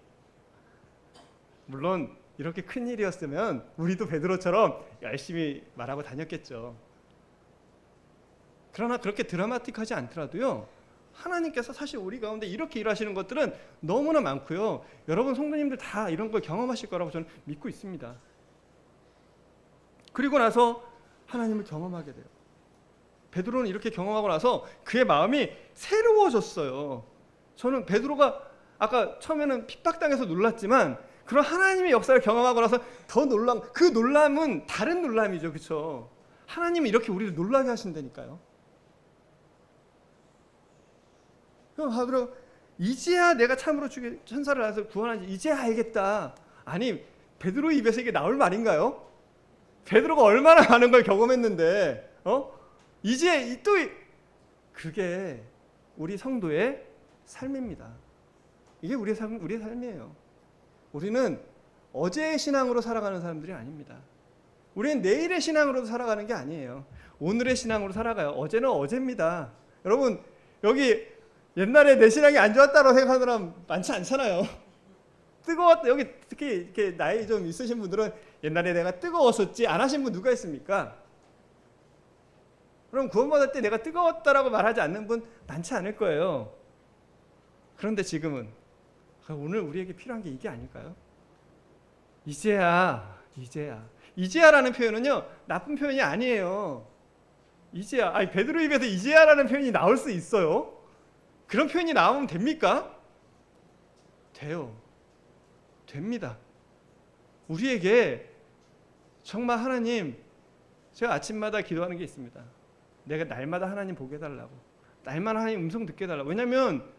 Speaker 1: 물론 이렇게 큰 일이었으면 우리도 베드로처럼 열심히 말하고 다녔겠죠. 그러나 그렇게 드라마틱하지 않더라도요, 하나님께서 사실 우리 가운데 이렇게 일하시는 것들은 너무나 많고요. 여러분 성도님들 다 이런 걸 경험하실 거라고 저는 믿고 있습니다. 그리고 나서 하나님을 경험하게 돼요. 베드로는 이렇게 경험하고 나서 그의 마음이 새로워졌어요. 저는 베드로가 아까 처음에는 핍박당해서 놀랐지만 그런 하나님의 역사를 경험하고 나서 더 놀람, 그 놀람은 다른 놀람이죠. 그렇죠? 하나님은 이렇게 우리를 놀라게 하신다니까요. 그럼 베드로, 이제야 내가 참으로 천사를 낳아서 구원하지, 이제야 알겠다. 아니, 베드로 입에서 이게 나올 말인가요? 베드로가 얼마나 많은 걸 경험했는데, 이제 또 그게 우리 성도의 삶입니다. 이게 우리의 삶이에요. 우리는 어제의 신앙으로 살아가는 사람들이 아닙니다. 우리는 내일의 신앙으로 살아가는 게 아니에요. 오늘의 신앙으로 살아가요. 어제는 어제입니다. 여러분, 여기 옛날에 내 신앙이 안 좋았다고 생각하는 사람 많지 않잖아요. 뜨거웠다. 여기 특히 이렇게 나이 좀 있으신 분들은 옛날에 내가 뜨거웠었지 안 하신 분 누가 있습니까? 그럼 구원받을 때 내가 뜨거웠다라고 말하지 않는 분 많지 않을 거예요. 그런데 지금은, 오늘 우리에게 필요한 게 이게 아닐까요? 이제야라는 표현은요, 나쁜 표현이 아니에요. 이제야, 베드로 입에서 이제야라는 표현이 나올 수 있어요. 그런 표현이 나오면 됩니까? 돼요. 됩니다. 우리에게 정말 하나님, 제가 아침마다 기도하는 게 있습니다. 내가 날마다 하나님 보게 해달라고, 날마다 하나님 음성 듣게 해달라고. 왜냐하면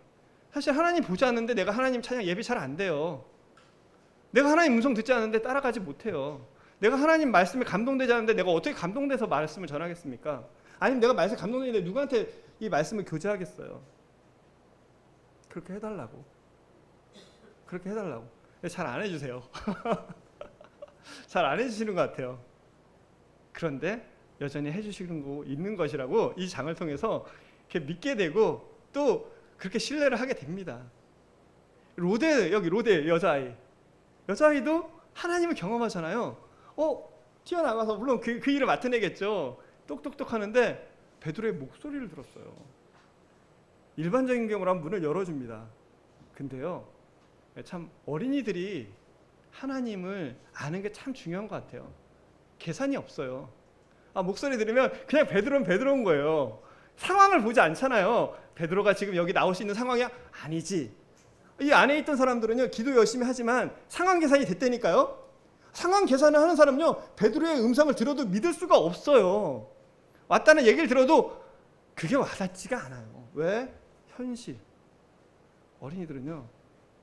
Speaker 1: 사실 하나님 보지 않는데 내가 하나님 찬양 예배 잘 안 돼요. 내가 하나님 음성 듣지 않는데 따라가지 못해요. 내가 하나님 말씀에 감동되지 않는데 내가 어떻게 감동돼서 말씀을 전하겠습니까? 아니면 내가 말씀에 감동되는데 누구한테 이 말씀을 교제하겠어요? 그렇게 해달라고. 잘 안 해주세요. 잘 안 해주시는 것 같아요. 그런데 여전히 해주시는 거 있는 것이라고 이 장을 통해서 이렇게 믿게 되고 또 그렇게 신뢰를 하게 됩니다. 로데 여자아이도 하나님을 경험하잖아요. 튀어나가서 물론 그 일을 맡은 애겠죠. 똑똑똑 하는데 베드로의 목소리를 들었어요. 일반적인 경우라면 문을 열어줍니다. 근데요, 참 어린이들이 하나님을 아는 게 참 중요한 것 같아요. 계산이 없어요. 목소리 들으면 그냥 베드로는 베드로인 거예요. 상황을 보지 않잖아요. 베드로가 지금 여기 나올 수 있는 상황이야? 아니지. 이 안에 있던 사람들은요, 기도 열심히 하지만 상황 계산이 됐다니까요. 상황 계산을 하는 사람은요, 베드로의 음성을 들어도 믿을 수가 없어요. 왔다는 얘기를 들어도 그게 와닿지가 않아요. 왜? 현실. 어린이들은요,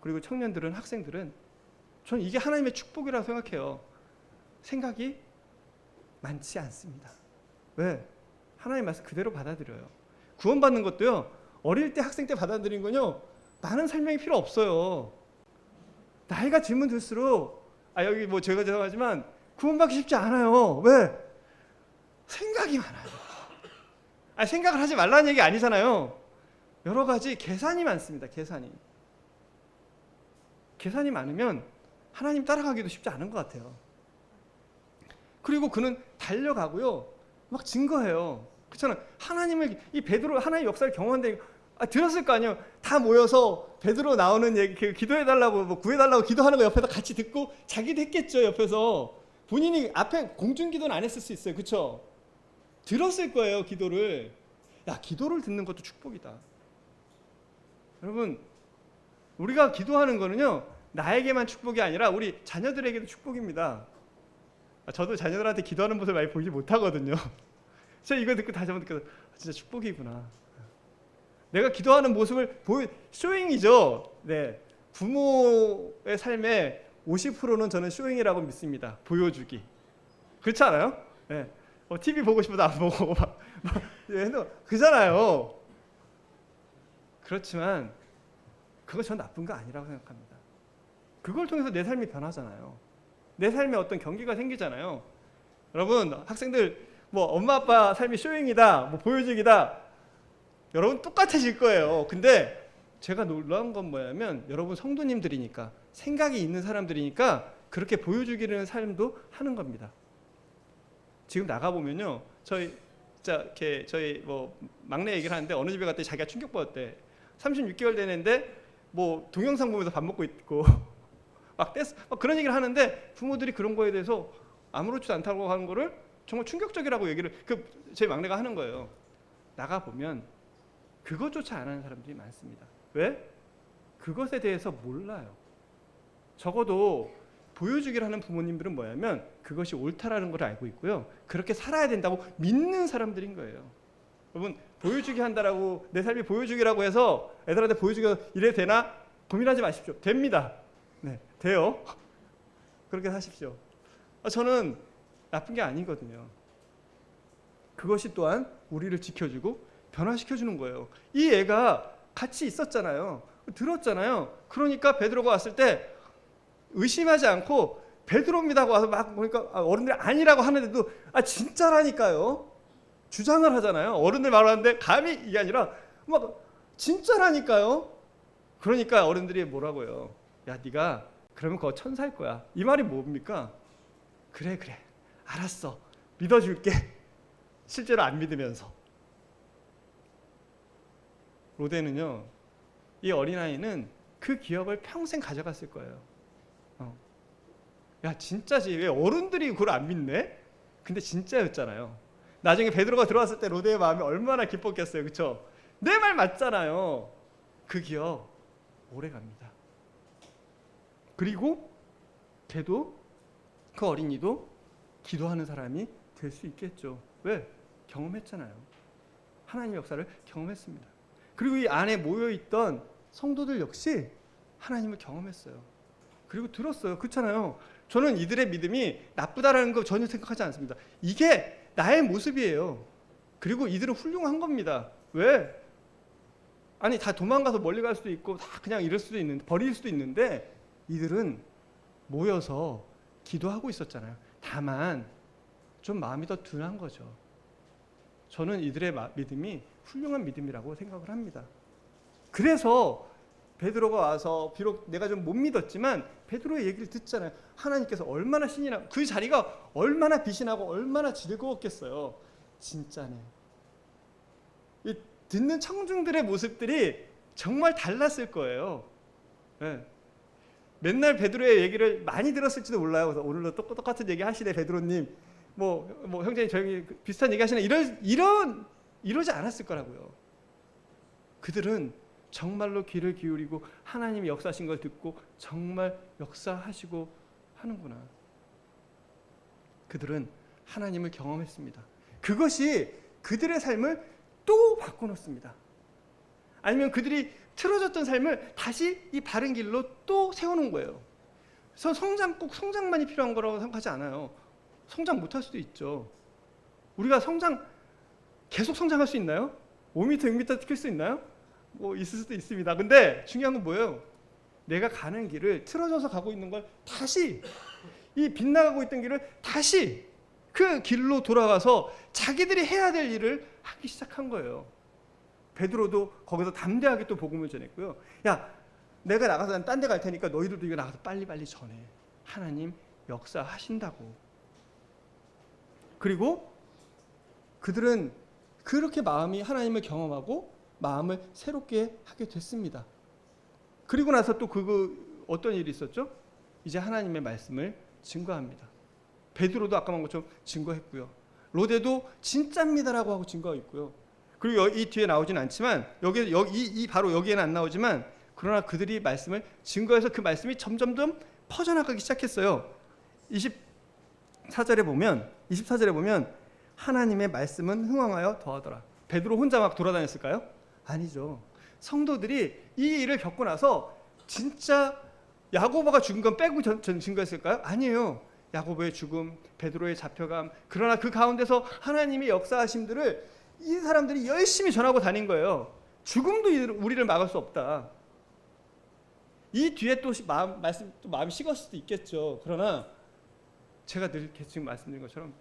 Speaker 1: 그리고 청년들은, 학생들은, 저는 이게 하나님의 축복이라고 생각해요. 생각이 많지 않습니다. 왜? 하나님 말씀 그대로 받아들여요. 구원받는 것도요, 어릴 때 학생 때 받아들인 건요, 많은 설명이 필요 없어요. 나이가 들면 들수록, 여기 제가 죄송하지만 구원받기 쉽지 않아요. 왜? 생각이 많아요. 생각을 하지 말라는 얘기 아니잖아요. 여러 가지 계산이 많습니다. 계산이 많으면 하나님 따라가기도 쉽지 않은 것 같아요. 그리고 그는 달려가고요, 막 증거해요. 그렇잖아요. 이 베드로 하나님의 역사를 경험한데 들었을 거 아니에요. 다 모여서 베드로 나오는 얘기, 기도해달라고, 구해달라고 기도하는 거 옆에서 같이 듣고 자기도 했겠죠. 옆에서 본인이 앞에 공중기도는 안 했을 수 있어요. 그렇죠? 들었을 거예요. 기도를 듣는 것도 축복이다. 여러분, 우리가 기도하는 거는요, 나에게만 축복이 아니라 우리 자녀들에게도 축복입니다. 저도 자녀들한테 기도하는 모습을 많이 보지 못하거든요. 저 이거 듣고 다시 한번 느껴서 진짜 축복이구나. 내가 기도하는 모습을 쇼잉이죠. 네, 부모의 삶의 50%는 저는 쇼잉이라고 믿습니다. 보여주기. 그렇지 않아요? 네. TV 보고 싶어도 안 보고 그잖아요. 그렇지만 그거 전 나쁜 거 아니라고 생각합니다. 그걸 통해서 내 삶이 변하잖아요. 내 삶에 어떤 경기가 생기잖아요. 여러분, 학생들 엄마 아빠 삶이 쇼잉이다, 보여주기다, 여러분 똑같아질 거예요. 근데 제가 놀라운 건 뭐냐면, 여러분 성도님들이니까, 생각이 있는 사람들이니까 그렇게 보여주기는 삶도 하는 겁니다. 지금 나가 보면요, 저희 막내 얘기를 하는데, 어느 집에 갔더니 자기가 충격받았대. 36개월 되는데 동영상 보면서 밥 먹고 있고 막 그런 얘기를 하는데, 부모들이 그런 거에 대해서 아무렇지도 않다고 하는 거를 정말 충격적이라고 얘기를 저희 막내가 하는 거예요. 나가 보면 그것조차 안 하는 사람들이 많습니다. 왜? 그것에 대해서 몰라요. 적어도 보여주기를 하는 부모님들은 뭐냐면 그것이 옳다라는 걸 알고 있고요, 그렇게 살아야 된다고 믿는 사람들인 거예요. 여러분, 보여주기 한다라고, 내 삶이 보여주기라고 해서 애들한테 보여주기가 이래 되나 고민하지 마십시오. 됩니다. 네, 돼요. 그렇게 하십시오. 저는 나쁜 게 아니거든요. 그것이 또한 우리를 지켜주고 변화시켜주는 거예요. 이 애가 같이 있었잖아요. 들었잖아요. 그러니까 베드로가 왔을 때 의심하지 않고 베드로입니다 하고 와서 막 보니까 어른들이 아니라고 하는데도 진짜라니까요. 주장을 하잖아요. 어른들 말하는데 감히 이게 아니라 막 진짜라니까요. 그러니까 어른들이 뭐라고요? 야, 네가 그러면 그거 천사일 거야. 이 말이 뭡니까? 그래 알았어, 믿어줄게. 실제로 안 믿으면서. 로데는요, 이 어린아이는 그 기억을 평생 가져갔을 거예요. 야, 진짜지, 왜 어른들이 그걸 안 믿네? 근데 진짜였잖아요. 나중에 베드로가 들어왔을 때 로데의 마음이 얼마나 기뻤겠어요. 그렇죠? 내 말 맞잖아요. 그 기억 오래 갑니다. 그리고 걔도, 그 어린이도 기도하는 사람이 될 수 있겠죠. 왜? 경험했잖아요. 하나님의 역사를 경험했습니다. 그리고 이 안에 모여있던 성도들 역시 하나님을 경험했어요. 그리고 들었어요. 그렇잖아요. 저는 이들의 믿음이 나쁘다라는 거 전혀 생각하지 않습니다. 이게 나의 모습이에요. 그리고 이들은 훌륭한 겁니다. 왜? 아니, 다 도망가서 멀리 갈 수도 있고 다 그냥 이럴 수도 있는데, 버릴 수도 있는데, 이들은 모여서 기도하고 있었잖아요. 다만 좀 마음이 더 둔한 거죠. 저는 이들의 믿음이 훌륭한 믿음이라고 생각을 합니다. 그래서 베드로가 와서, 비록 내가 좀 못 믿었지만 베드로의 얘기를 듣잖아요. 하나님께서 얼마나 신이 나고, 그 자리가 얼마나 빛이 나고 얼마나 즐거웠겠어요. 진짜네. 이 듣는 청중들의 모습들이 정말 달랐을 거예요. 네. 맨날 베드로의 얘기를 많이 들었을지도 몰라요. 그래서 오늘도 똑같은 얘기 하시네, 베드로님. 형제님 저희 비슷한 얘기 하시네. 이러지 않았을 거라고요. 그들은 정말로 귀를 기울이고 하나님이 역사하신 걸 듣고 정말 역사하시고 하는구나. 그들은 하나님을 경험했습니다. 그것이 그들의 삶을 또 바꿔놓습니다. 아니면 그들이 틀어졌던 삶을 다시 이 바른 길로 또 세워놓은 거예요. 그래서 꼭 성장만이 필요한 거라고 생각하지 않아요. 성장 못할 수도 있죠. 우리가 계속 성장할 수 있나요? 5m, 6m 클 수 있나요? 있을 수도 있습니다. 근데 중요한 건 뭐예요? 내가 가는 길을, 틀어져서 가고 있는 걸 다시, 이 빗나가고 있던 길을 다시 그 길로 돌아가서 자기들이 해야 될 일을 하기 시작한 거예요. 베드로도 거기서 담대하게 또 복음을 전했고요. 야, 내가 나가서 딴 데 갈 테니까 너희들도 이거 나가서 빨리빨리 전해. 하나님 역사하신다고. 그리고 그들은 그렇게 마음이 하나님을 경험하고 마음을 새롭게 하게 됐습니다. 그리고 나서 또 어떤 일이 있었죠? 이제 하나님의 말씀을 증거합니다. 베드로도 아까 한 것처럼 증거했고요. 로데도 진짜입니다라고 하고 증거하고 있고요. 그리고 이 뒤에 나오진 않지만, 바로 여기에는 안 나오지만, 그러나 그들이 말씀을 증거해서 그 말씀이 점점점 퍼져나가기 시작했어요. 24절에 보면 하나님의 말씀은 흥왕하여 더하더라. 베드로 혼자 막 돌아다녔을까요? 아니죠. 성도들이 이 일을 겪고 나서 진짜 야고보가 죽은 건 빼고 증거했을까요? 아니에요. 야고보의 죽음, 베드로의 잡혀감, 그러나 그 가운데서 하나님의 역사하심들을 이 사람들이 열심히 전하고 다닌 거예요. 죽음도 우리를 막을 수 없다. 이 뒤에 또 마음이 식었을 수도 있겠죠. 그러나 제가 늘 지금 말씀드린 것처럼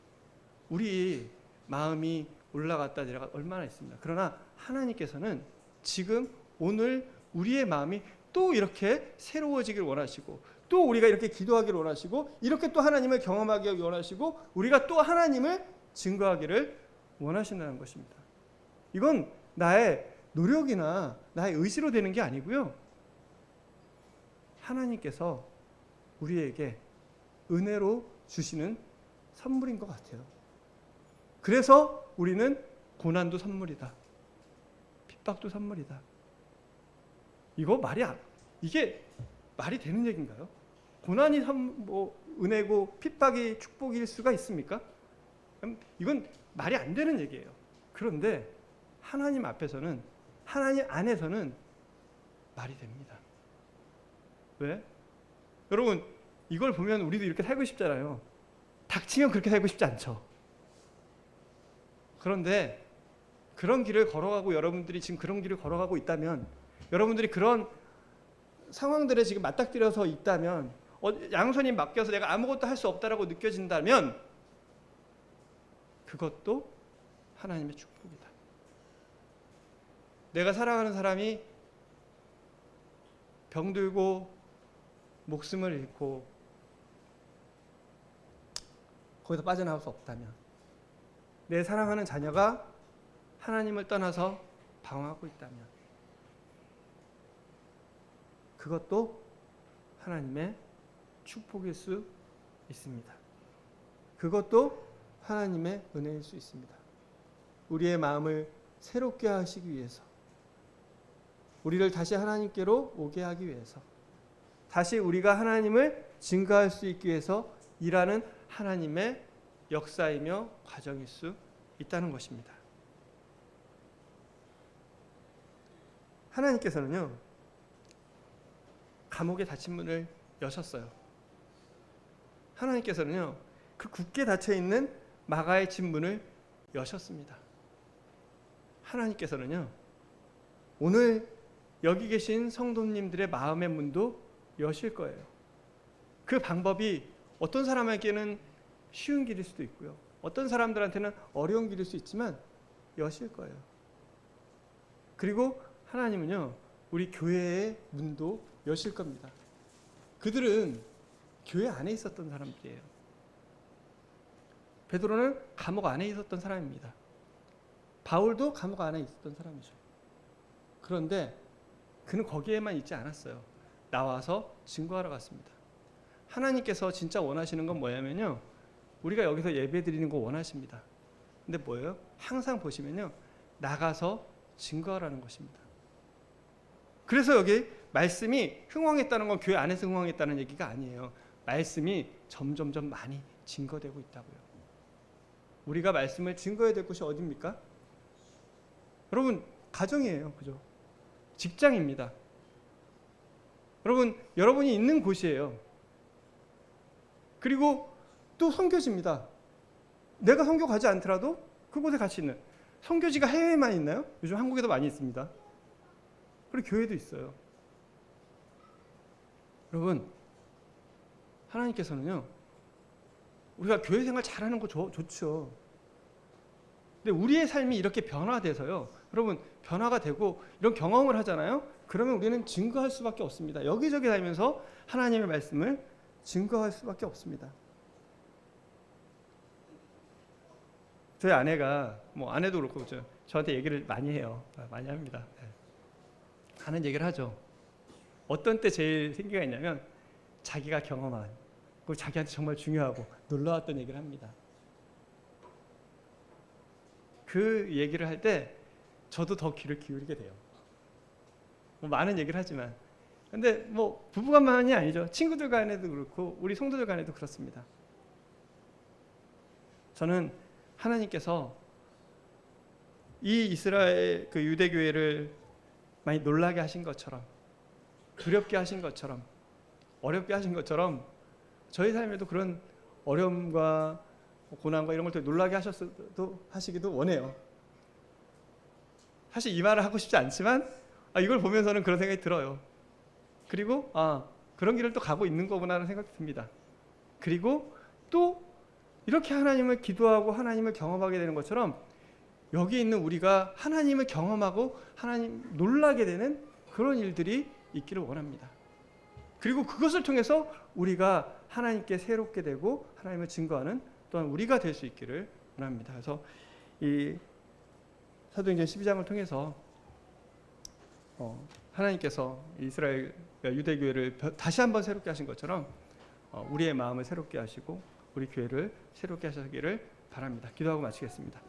Speaker 1: 우리 마음이 올라갔다 내려갔다 얼마나 있습니다. 그러나 하나님께서는 지금 오늘 우리의 마음이 또 이렇게 새로워지길 원하시고, 또 우리가 이렇게 기도하기를 원하시고, 이렇게 또 하나님을 경험하기 원하시고, 우리가 또 하나님을 증거하기를 원하신다는 것입니다. 이건 나의 노력이나 나의 의지로 되는 게 아니고요, 하나님께서 우리에게 은혜로 주시는 선물인 것 같아요. 그래서 우리는 고난도 선물이다, 핍박도 선물이다. 이게 말이 되는 얘기인가요? 고난이 은혜고 핍박이 축복일 수가 있습니까? 이건 말이 안 되는 얘기예요. 그런데 하나님 앞에서는, 하나님 안에서는 말이 됩니다. 왜? 여러분, 이걸 보면 우리도 이렇게 살고 싶잖아요. 닥치면 그렇게 살고 싶지 않죠. 그런데 그런 길을 걸어가고, 여러분들이 지금 그런 길을 걸어가고 있다면, 여러분들이 그런 상황들에 지금 맞닥뜨려서 있다면, 양손이 맡겨서 내가 아무것도 할 수 없다라고 느껴진다면 그것도 하나님의 축복이다. 내가 사랑하는 사람이 병들고 목숨을 잃고 거기서 빠져나올 수 없다면, 내 사랑하는 자녀가 하나님을 떠나서 방황하고 있다면 그것도 하나님의 축복일 수 있습니다. 그것도 하나님의 은혜일 수 있습니다. 우리의 마음을 새롭게 하시기 위해서, 우리를 다시 하나님께로 오게 하기 위해서, 다시 우리가 하나님을 증거할 수 있기 위해서 일하는 하나님의 역사이며 과정일 수 있다는 것입니다. 하나님께서는요, 감옥에 닫힌 문을 여셨어요. 하나님께서는요, 그 굳게 닫혀있는 마가의 집 문을 여셨습니다. 하나님께서는요, 오늘 여기 계신 성도님들의 마음의 문도 여실 거예요. 그 방법이 어떤 사람에게는 쉬운 길일 수도 있고요, 어떤 사람들한테는 어려운 길일 수 있지만 여실 거예요. 그리고 하나님은요, 우리 교회의 문도 여실 겁니다. 그들은 교회 안에 있었던 사람들이에요. 베드로는 감옥 안에 있었던 사람입니다. 바울도 감옥 안에 있었던 사람이죠. 그런데 그는 거기에만 있지 않았어요. 나와서 증거하러 갔습니다. 하나님께서 진짜 원하시는 건 뭐냐면요, 우리가 여기서 예배 드리는 거 원하십니다. 근데 뭐예요? 항상 보시면요, 나가서 증거하라는 것입니다. 그래서 여기 말씀이 흥왕했다는 건 교회 안에서 흥왕했다는 얘기가 아니에요. 말씀이 점점점 많이 증거되고 있다고요. 우리가 말씀을 증거해야 될 곳이 어디입니까? 여러분, 가정이에요. 그죠? 직장입니다. 여러분, 여러분이 있는 곳이에요. 그리고 또 선교지입니다. 내가 선교 가지 않더라도 그곳에 같이 있는, 선교지가 해외에만 있나요? 요즘 한국에도 많이 있습니다. 그리고 교회도 있어요. 여러분, 하나님께서는요, 우리가 교회 생활 잘하는 거 좋죠. 근데 우리의 삶이 이렇게 변화돼서요, 여러분, 변화가 되고 이런 경험을 하잖아요. 그러면 우리는 증거할 수밖에 없습니다. 여기저기 다니면서 하나님의 말씀을 증거할 수밖에 없습니다. 저희 아내가, 아내도 그렇고 저한테 얘기를 많이 해요. 많이 합니다. 하는 얘기를 하죠. 어떤 때 제일 생기가 있냐면 자기가 경험한, 그리고 자기한테 정말 중요하고 놀라웠던 얘기를 합니다. 그 얘기를 할 때 저도 더 귀를 기울이게 돼요. 많은 얘기를 하지만 근데 뭐 부부간만이 아니죠. 친구들 간에도 그렇고 우리 성도들 간에도 그렇습니다. 저는 하나님께서 이 이스라엘 그 유대 교회를 많이 놀라게 하신 것처럼, 두렵게 하신 것처럼, 어렵게 하신 것처럼 저희 삶에도 그런 어려움과 고난과 이런 걸 놀라게 하시기도 원해요. 사실 이 말을 하고 싶지 않지만 이걸 보면서는 그런 생각이 들어요. 그리고 그런 길을 또 가고 있는 거구나라는 생각이 듭니다. 그리고 또 이렇게 하나님을 기도하고 하나님을 경험하게 되는 것처럼 여기 있는 우리가 하나님을 경험하고 하나님 놀라게 되는 그런 일들이 있기를 원합니다. 그리고 그것을 통해서 우리가 하나님께 새롭게 되고 하나님을 증거하는 또한 우리가 될 수 있기를 원합니다. 그래서 이 사도행전 12장을 통해서 하나님께서 이스라엘 유대교회를 다시 한번 새롭게 하신 것처럼 우리의 마음을 새롭게 하시고 우리 교회를 새롭게 하시기를 바랍니다. 기도하고 마치겠습니다.